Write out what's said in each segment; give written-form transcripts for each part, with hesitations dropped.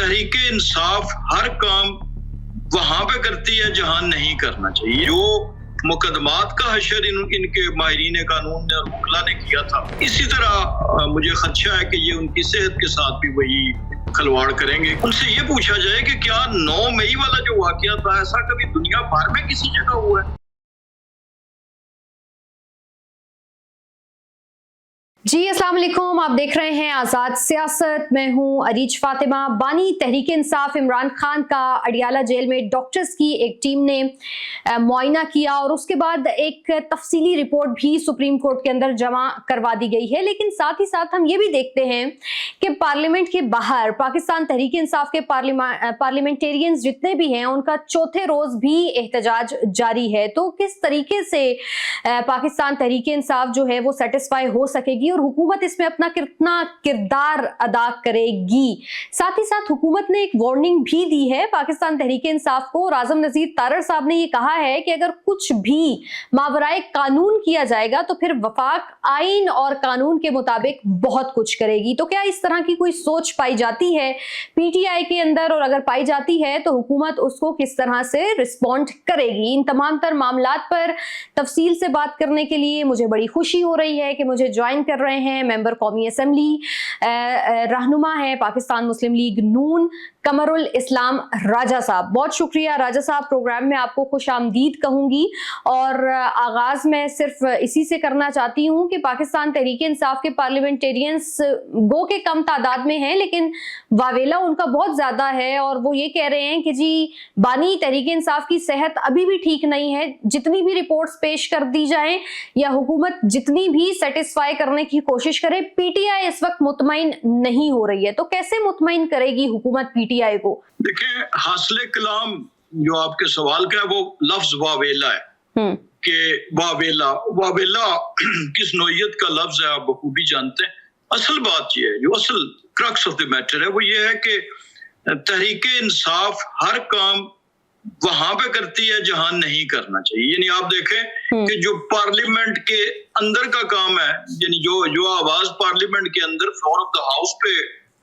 तहरीक इंसाफ हर काम वहां पे करती है जहां नहीं करना चाहिए। जो मुकदमात का हशर इनके माहिरीन कानून ने और वकला ने किया था, इसी तरह मुझे खदशा है कि ये उनकी सेहत के साथ भी वही खलवाड़ करेंगे। उनसे ये पूछा जाए कि क्या 9 मई वाला जो वाकया था, ऐसा कभी दुनिया भर में किसी जगह हुआ है? जी अस्सलाम वालेकुम, आप देख रहे हैं आज़ाद सियासत। मैं हूं अरीज फातिमा। बानी तहरीक इंसाफ इमरान खान का अडियाला जेल में डॉक्टर्स की एक टीम ने मुआयना किया और उसके बाद एक तफसीली रिपोर्ट भी सुप्रीम कोर्ट के अंदर जमा करवा दी गई है। लेकिन साथ ही साथ हम ये भी देखते हैं कि पार्लियामेंट के बाहर पाकिस्तान तहरीक इंसाफ के पार्लियामेंटेरियंस जितने भी हैं, उनका चौथे रोज भी एहतजाज जारी है। तो किस तरीके से पाकिस्तान तहरीक इंसाफ जो है वो सेटिस्फाई हो सकेगी और हुकूमत इसमें अपना कितना किरदार अदा करेगी? साथ ही साथ हुकूमत ने एक वार्निंग भी दी है पाकिस्तान तहरीक इंसाफ को। और आजम नजीर तारड़ साहब ने ये कहा है कि अगर कुछ भी मावराए कानून किया जाएगा तो फिर वफाक आइन और कानून के मुताबिक बहुत कुछ करेगी। तो क्या इस तरह की कोई सोच पाई जाती है पीटीआई के अंदर, और अगर पाई जाती है तो हुकूमत उसको किस तरह से रिस्पॉन्ड करेगी? इन तमाम तर मामलात पर तफसील से बात करने के लिए मुझे बड़ी खुशी हो रही है कि मुझे ज्वाइन कर रहे हैं मेंबर कौमी असेंबली, रहनुमा है पाकिस्तान मुस्लिम लीग नून, कमरुल इस्लाम राजा साहब। बहुत शुक्रिया राजा साहब, प्रोग्राम में आपको खुश आमदीद कहूंगी। और आगाज मैं सिर्फ इसी से करना चाहती हूं कि पाकिस्तान तहरीक इंसाफ के पार्लियामेंटेरियंस गो के कम तादाद में हैं, लेकिन वावेला उनका बहुत ज्यादा है। और वो ये कह रहे हैं कि जी बानी तहरीक इंसाफ की सेहत अभी भी ठीक नहीं है। जितनी भी रिपोर्ट्स पेश कर दी जाएं या हुकूमत जितनी भी सेटिस्फाई करने की कोशिश करे, पीटीआई इस वक्त मुतमईन नहीं हो रही है। तो कैसे मुतमईन करेगी हुकूमत पीटीआई को? देखिए, हासिल कलाम जो आपके सवाल का है वो लफ्ज वावेला है कि वावेला किस नोयत का लफ्ज है, आप बखूबी जानते हैं। असल बात ये है, जो असल क्रक्स ऑफ द मैटर है वो ये है कि तहरीक इंसाफ हर काम वहां पे करती है जहां नहीं करना चाहिए। यानी आप देखें कि जो पार्लियामेंट के अंदर का काम है, यानी जो आवाज पार्लियामेंट के अंदर फ्लोर ऑफ द हाउस पे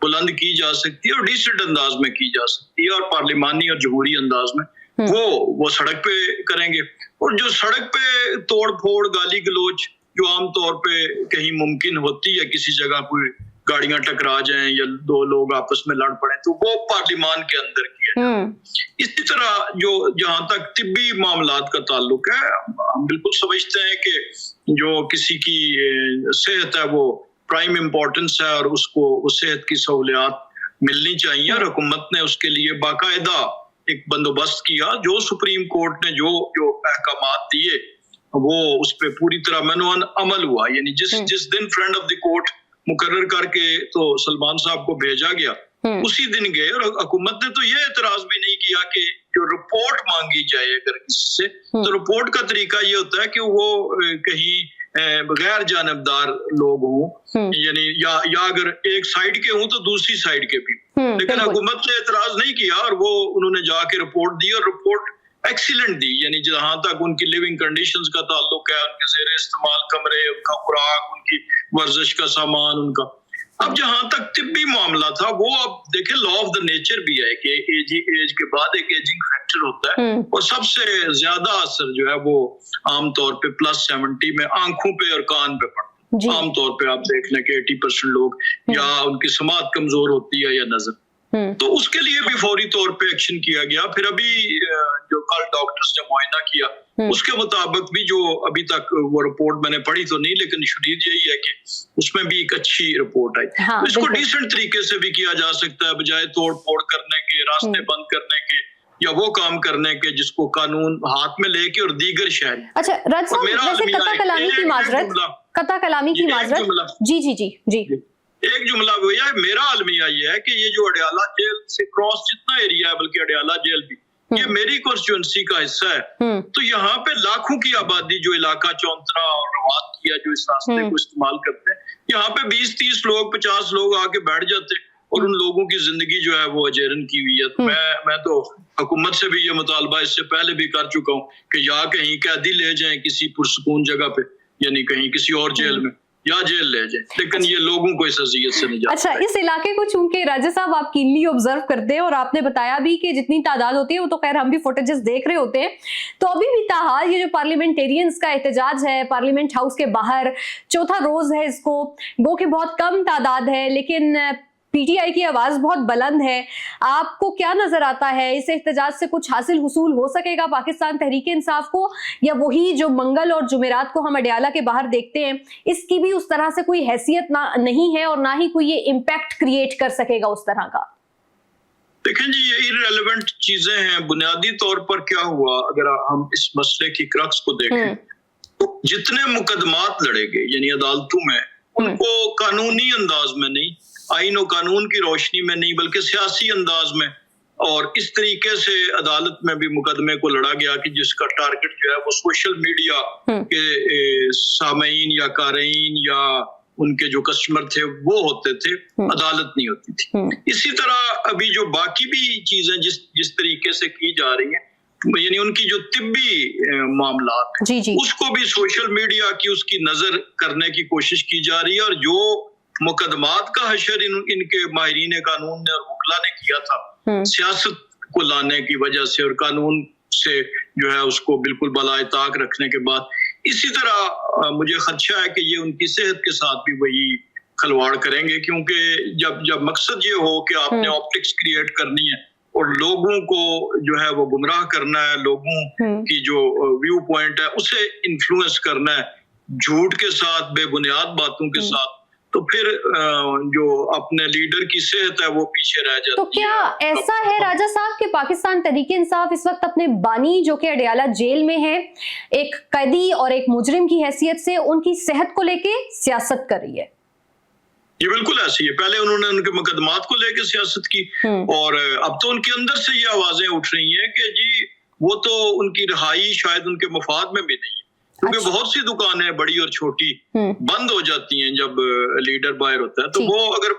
बुलंद की जा सकती है और डिसेंट अंदाज में की जा सकती है और पार्लिमानी और जमहूरी अंदाज में, वो सड़क पे करेंगे। और जो सड़क पे तोड़ फोड़ गाली गलोच जो आमतौर पे कहीं मुमकिन होती है, किसी जगह कोई गाड़ियां टकरा जाएं या दो लोग आपस में लड़ पड़े, तो वो पार्लिमान के अंदर किया जाए। इसी तरह जो जहां तक तिब्बी मामलात का ताल्लुक है, हम बिल्कुल समझते हैं कि जो किसी की सेहत है वो प्राइम इम्पोर्टेंस है और उसको उस सेहत की सहूलियात मिलनी चाहिए। और हुकूमत ने उसके लिए बाकायदा एक बंदोबस्त किया। जो सुप्रीम कोर्ट ने जो अहकामात दिए वो उस पर पूरी तरह मनोन अमल हुआ। यानी जिस दिन फ्रेंड ऑफ द कोर्ट मुकर्रर करके तो सलमान साहब को भेजा गया, उसी दिन गए। और हुकूमत ने तो ये एतराज भी नहीं किया कि जो रिपोर्ट मांगी जाए अगर किसी से, तो रिपोर्ट का तरीका ये होता है कि वो कहीं गैर जानबदार लोग हों, यानी या अगर एक साइड के हों तो दूसरी साइड के भी। लेकिन हुकूमत ने एतराज नहीं किया और वो उन्होंने जाके रिपोर्ट दी और रिपोर्ट एक्सीलेंट दी। यानी जहां तक उनकी लिविंग कंडीशंस का ताल्लुक है, उनके ज़ेरे इस्तेमाल कमरे, उनका खुराक, उनकी वर्जिश का सामान, उनका। अब जहां तक तिब्बी मामला था वो अब देखे लॉ ऑफ द नेचर भी है कि एज के बाद एक एजिंग फैक्टर होता है और सबसे ज्यादा असर जो है वो आमतौर पे +70 में आंखों पे और कान पे पड़ता है। आमतौर पे आप देख लें कि 80% लोग या उनकी समात कमजोर होती है या नजर, तो उसके लिए भी फौरी तौर पे एक्शन किया गया। फिर अभी जो कल डॉक्टर्स ने मुआयना किया उसके मुताबिक भी जो अभी तक वो रिपोर्ट मैंने पढ़ी तो नहीं, लेकिन शुदीद यही है कि उसमें भी एक अच्छी रिपोर्ट आई। तो इसको डिसेंट तरीके से भी किया जा सकता है, बजाय तोड़ फोड़ करने के, रास्ते बंद करने के या वो काम करने के जिसको कानून हाथ में लेके और दीगर शहरी। अच्छा राज साहब, वैसे कता कलामी की माजरत जी एक जुमला भैया, मेरा अलमिया ये है कि ये जो अडियाला जेल से क्रॉस जितना एरिया है, बल्कि अडियाला जेल भी ये मेरी कॉन्स्टिट्यूंसी का हिस्सा है। तो यहाँ पे लाखों की आबादी जो इलाका चौंतरा और रवात किया जो इस रास्ते को इस्तेमाल करते हैं, यहाँ पे 20-30 लोग 50 लोग आके बैठ जाते हैं और उन लोगों की जिंदगी जो है वो अजेरन की हुई है। तो मैं तो हुकूमत से भी ये मुतालबा इससे पहले भी कर चुका हूँ कि या कहीं कैदी ले जाएं किसी पुरसकून जगह पे, यानी कहीं किसी और जेल में, या जेल ले जाए, लेकिन ये लोगों को इस अजियत से निजात। अच्छा, इस इलाके को चूंकि राजा साहब आप कीनली ऑब्जर्व करते हैं और आपने बताया भी कि जितनी तादाद होती है वो तो खैर हम भी फुटेजेस देख रहे होते हैं, तो अभी भी ताहाल ये जो पार्लियामेंटेरियंस का एहतजाज है पार्लियामेंट हाउस के बाहर, चौथा रोज है इसको, गो कि बहुत कम तादाद है लेकिन पीटीआई की आवाज बहुत बुलंद है। आपको क्या नजर आता है, इस एहतजाज से कुछ हासिल हुसूल हो सकेगा पाकिस्तान तहरीक इंसाफ को, या वही जो मंगल और जुमेरात को हम अडियाला के बाहर देखते हैं इसकी भी उस तरह से कोई हैसियत नहीं है और ना ही कोई ये इम्पैक्ट क्रिएट कर सकेगा उस तरह का? देखें जी, ये इररिलेवेंट चीजें हैं। बुनियादी तौर पर क्या हुआ, अगर हम इस मसले की क्रक्स को देखें तो जितने मुकदमात लड़े गए यानी अदालतों में, उनको कानूनी अंदाज में नहीं, आईन और कानून की रोशनी में नहीं, बल्कि सियासी अंदाज में और इस तरीके से अदालत में भी मुकदमे को लड़ा गया कि जिसका टारगेट जो है वो सोशल मीडिया के सामीन या कारीन या उनके जो कस्टमर थे वो होते थे, अदालत नहीं होती थी। इसी तरह अभी जो बाकी भी चीजें जिस तरीके से की जा रही हैं, यानी उनकी जो तिब्बी मामलात उसको भी सोशल मीडिया की उसकी नजर करने की कोशिश की जा रही है, और जो मुकदमात का हशर इनके माहिरीन कानून ने और वकला ने किया था सियासत को लाने की वजह से और कानून से जो है उसको बिल्कुल बलाए ताक रखने के बाद, इसी तरह मुझे खदशा है कि ये उनकी सेहत के साथ भी वही खलवाड़ करेंगे, क्योंकि जब मकसद ये हो कि आपने ऑप्टिक्स क्रिएट करनी है और लोगों को जो है वो गुमराह करना है, लोगों की जो व्यू पॉइंट है उसे इन्फ्लुएंस करना है झूठ के साथ, बेबुनियाद बातों के साथ, तो फिर जो अपने लीडर की सेहत है वो पीछे रह जाती है। तो क्या ऐसा है राजा साहब कि पाकिस्तान तहरीक इंसाफ इस वक्त अपने बानी जो कि अडियाला जेल में है, एक कैदी और एक मुजरिम की हैसियत से उनकी सेहत को लेके सियासत कर रही है? ये बिल्कुल ऐसी है। पहले उन्होंने उनके मुकदमात को लेकर सियासत की और अब तो उनके अंदर से ये आवाजें उठ रही हैं कि जी वो तो उनकी रिहाई शायद उनके मफाद में भी नहीं है, क्योंकि बहुत सी दुकानें बड़ी और छोटी बंद हो जाती हैं जब लीडर बाहर होता है। तो वो अगर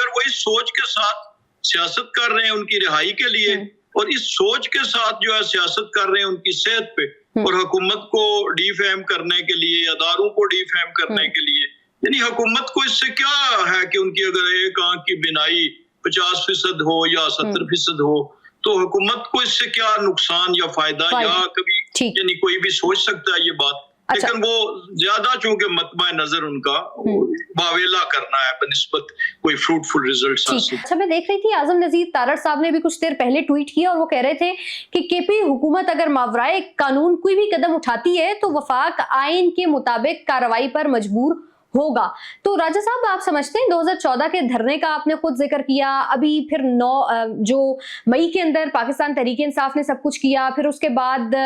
वो इस सोच के साथ सियासत कर रहे हैं उनकी रिहाई के लिए और इस सोच के साथ जो है सियासत कर रहे हैं उनकी सेहत पे और हुकूमत को डिफेम करने के लिए, अदारों को डिफेम करने के लिए, यानी हुकूमत को इससे क्या है कि उनकी अगर एक आंख की बिनाई 50% हो या 70% हो तो हुकूमत को इससे क्या नुकसान या फायदा या कभी यानी कोई भी सोच सकता है ये बात। अच्छा। लेकिन वो ज्यादा चूंकि मतमा नजर उनका वावेला करना है बनिस्बत कोई फ्रूटफुल रिजल्ट्स हासिल। अच्छा, मैं देख रही थी आजम नजीर तारड़ साहब ने भी कुछ देर पहले ट्वीट किया और वो कह रहे थे कि केपी हुकूमत अगर मावराए कानून कोई भी कदम उठाती है तो वफाक आइन के मुताबिक कार्रवाई पर मजबूर होगा। तो राजा साहब आप समझते हैं 2014 के धरने का आपने खुद जिक्र किया, अभी फिर 9 जो मई के अंदर पाकिस्तान तहरीक इंसाफ ने सब कुछ किया, फिर उसके बाद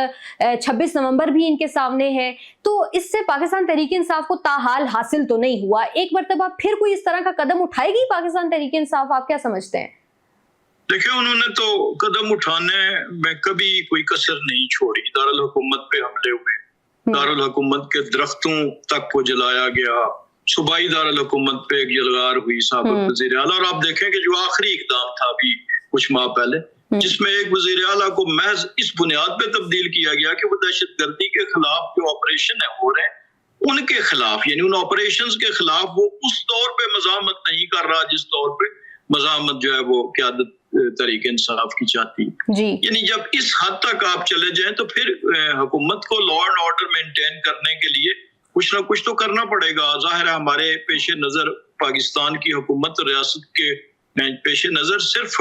26 नवंबर भी इनके सामने है, तो इससे पाकिस्तान तहरीक इंसाफ को ताहाल हासिल तो नहीं हुआ। एक मरतबा फिर कोई इस तरह का कदम उठाएगी पाकिस्तान तहरीक इंसाफ, आप क्या समझते हैं? देखिए, उन्होंने तो कदम उठाने में कभी कोई कसर नहीं छोड़ी। दारुल हुकूमत पे हमले हुए, दारुल हुकूमत के दरख्तों तक को जलाया गया, सूबाई दारुल हुकूमत पे एक यलगार हुई साबिक वज़ीर आला, और आप देखें कि जो आखिरी इक़दाम था अभी कुछ माह पहले जिसमें एक वज़ीर आला को महज इस बुनियाद पे तब्दील किया गया कि वो दहशतगर्दी के खिलाफ जो ऑपरेशन है हो रहे हैं उनके खिलाफ, यानी उन ऑपरेशंस के खिलाफ वो उस तौर पे मज़ामत नहीं कर रहा जिस तौर पे मज़ामत जो है वो क़यादत तहरीक इंसाफ की चाहती है। यानी जब इस हद तक आप चले जाएं तो फिर हुकूमत को लॉ एंड ऑर्डर मेंटेन करने के लिए कुछ ना कुछ तो करना पड़ेगा। जाहिर है हमारे पेश नजर पाकिस्तान की हुकूमत और रियासत के पेश नजर सिर्फ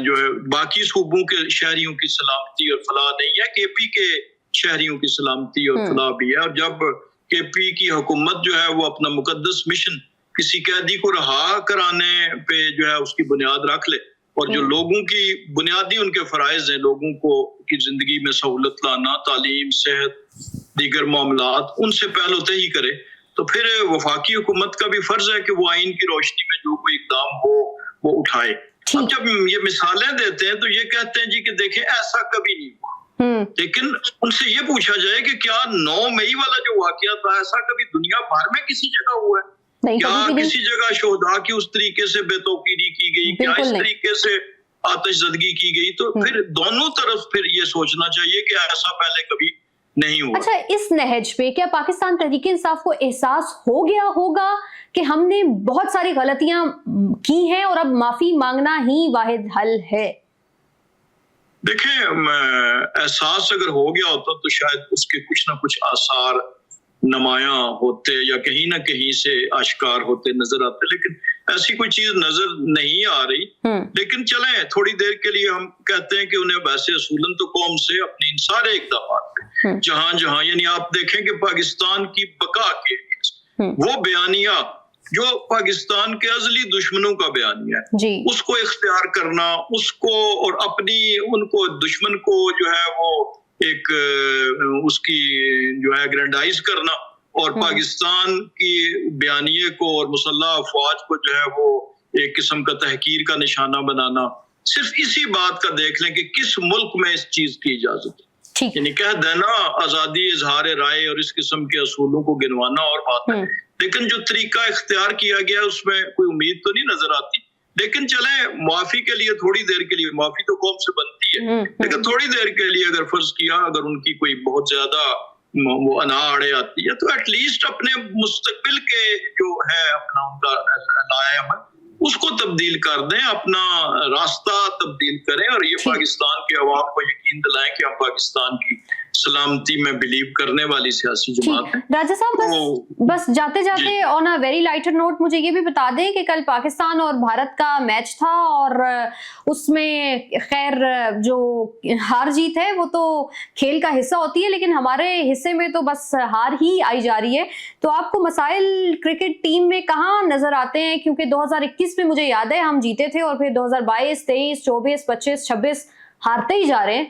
जो है बाकी सूबों के शहरियों की सलामती और फलाह नहीं है, केपी के शहरियों की सलामती और फलाह भी है। और जब केपी की हुकूमत जो है वो अपना मुकद्दस मिशन किसी कैदी को रहा कराने पे जो है उसकी बुनियाद रख ले और जो लोगों की बुनियादी उनके फराइज हैं, लोगों को की जिंदगी में सहूलत लाना, तालीम, सेहत, दीगर मामलात, उनसे पहलुते ही करे, तो फिर वफाकी हुकूमत का भी फर्ज है कि वो आइन की रोशनी में जो कोई इक़दाम हो वो उठाए। अब जब ये मिसालें देते हैं तो ये कहते हैं जी कि देखें ऐसा कभी नहीं हुआ, लेकिन उनसे ये पूछा जाए कि क्या 9 मई वाला जो वाकया था ऐसा कभी दुनिया भर में किसी जगह हुआ है? क्या किसी जगह शोधा की उस तरीके से बेतौकीरी की गई, क्या इस तरीके से आतिशज़दगी की गई? तो फिर दोनों तरफ फिर ये सोचना चाहिए कि ऐसा पहले कभी نہیں ہوا. اچھا اس نہج پہ کیا پاکستان تحریک انصاف کو احساس ہو گیا ہوگا کہ ہم نے بہت ساری غلطیاں کی ہیں اور اب معافی مانگنا ہی واحد حل ہے؟ دیکھیں احساس اگر ہو گیا ہوتا تو شاید اس کے کچھ نہ کچھ آثار نمایاں ہوتے یا کہیں نہ کہیں سے آشکار ہوتے نظر آتے، لیکن ایسی کوئی چیز نظر نہیں آ رہی. لیکن چلیں تھوڑی دیر کے لیے ہم کہتے ہیں کہ انہیں ویسے اصولاً تو قوم سے اپنے ان سارے اقدامات پہ جہاں جہاں، یعنی آپ دیکھیں کہ پاکستان کی بقا کے وہ بیانیہ جو پاکستان کے ازلی دشمنوں کا بیانیہ ہے اس کو اختیار کرنا، اس کو اور اپنی ان کو دشمن کو جو ہے وہ ایک اس کی جو ہے گرینڈائز کرنا اور پاکستان کی بیانیے کو اور مسلح افواج کو جو ہے وہ ایک قسم کا تحقیر کا نشانہ بنانا. صرف اسی بات کا دیکھ لیں کہ کس ملک میں اس چیز کی اجازت ہے. یعنی کہہ دینا آزادی اظہار رائے اور اس قسم کے اصولوں کو گنوانا اور بات ہے، لیکن جو طریقہ اختیار کیا گیا اس میں کوئی امید تو نہیں نظر آتی. لیکن چلیں معافی کے لیے تھوڑی دیر کے لیے، معافی تو قوم سے بنتی ہے، لیکن تھوڑی دیر کے لیے اگر فرض کیا اگر ان کی کوئی بہت زیادہ وہ انا اڑے آتی ہے تو ایٹ لیسٹ اپنے مستقبل کے جو ہے اپنا ان کا لائے عمل اس کو تبدیل کر دیں، اپنا راستہ تبدیل کریں اور یہ پاکستان کے عوام کو یقین دلائیں کہ ہم پاکستان کی سلامتی میں بلیو کرنے والی سیاسی جماعت ہے. راجہ صاحب بس جاتے جاتے آن اے ویری لائٹر نوٹ مجھے یہ بھی بتا دیں کہ کل پاکستان اور بھارت کا میچ تھا اور اس میں خیر جو ہار جیت ہے وہ تو کھیل کا حصہ ہوتی ہے، لیکن ہمارے حصے میں تو بس ہار ہی آئی جا رہی ہے. تو آپ کو مسائل کرکٹ ٹیم میں کہاں نظر آتے ہیں؟ کیونکہ 2021 میں مجھے یاد ہے ہم جیتے تھے اور پھر 2022 23 24 25 26 ہارتے ہی جا رہے ہیں.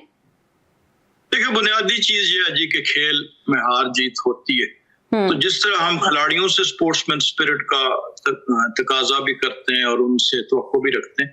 دیکھیں بنیادی چیز یہ ہے جی کہ کھیل میں ہار جیت ہوتی ہے، تو جس طرح ہم کھلاڑیوں سے سپورٹس مین اسپرٹ کا تقاضا بھی کرتے ہیں اور ان سے توقع بھی رکھتے ہیں،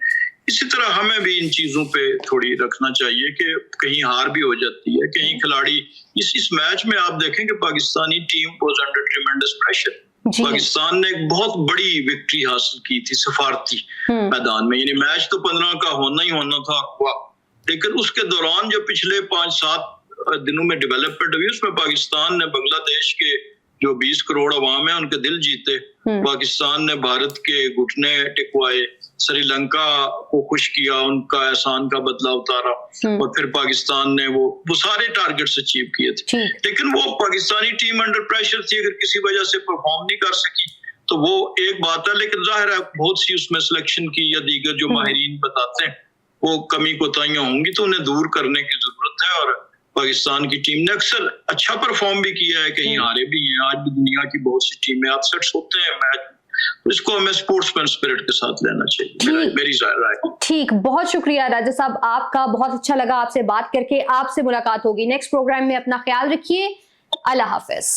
اسی طرح ہمیں بھی ان چیزوں پہ تھوڑی رکھنا چاہیے کہ کہیں ہار بھی ہو جاتی ہے، کہیں کھلاڑی اس میچ میں آپ دیکھیں کہ Pakistani team was under tremendous pressure. Pakistan نے ایک بہت بڑی وکٹری حاصل کی تھی سفارتی میدان میں، یعنی میچ تو 15 کا ہونا ہی ہونا تھا، لیکن اس کے دوران جو پچھلے 5-7 دنوں میں ڈیولپمنٹ ہوئی اس میں پاکستان نے بنگلہ دیش کے جو 20 کروڑ عوام ہیں ان کے دل جیتے، پاکستان نے بھارت کے گھٹنے ٹکوائے، سری لنکا کو خوش کیا، ان کا احسان کا بدلہ اتارا اور پھر پاکستان نے وہ سارے ٹارگٹس اچیو کیے تھے. لیکن وہ پاکستانی ٹیم انڈر پریشر تھی، اگر کسی وجہ سے پرفارم نہیں کر سکی تو وہ ایک بات ہے، لیکن ظاہر ہے بہت سی اس میں سلیکشن کی یا دیگر جو ماہرین بتاتے ہیں وہ کمی کوتاہیاں ہوں گی تو انہیں دور کرنے کی ضرورت ہے. اور پاکستان کی ٹیم نے اکثر اچھا پرفارم بھی کیا ہے، کہیں ہارے بھی ہیں، آج بھی دنیا کی بہت سی ٹیمیں اپسیٹس ہوتے ہیں میچ، اس کو ہمیں سپورٹس مین اسپرٹ کے ساتھ لینا چاہیے، میری رائے. ٹھیک، بہت شکریہ راجہ صاحب آپ کا، بہت اچھا لگا آپ سے بات کر کے. آپ سے ملاقات ہوگی نیکسٹ پروگرام میں. اپنا خیال رکھیے، اللہ حافظ.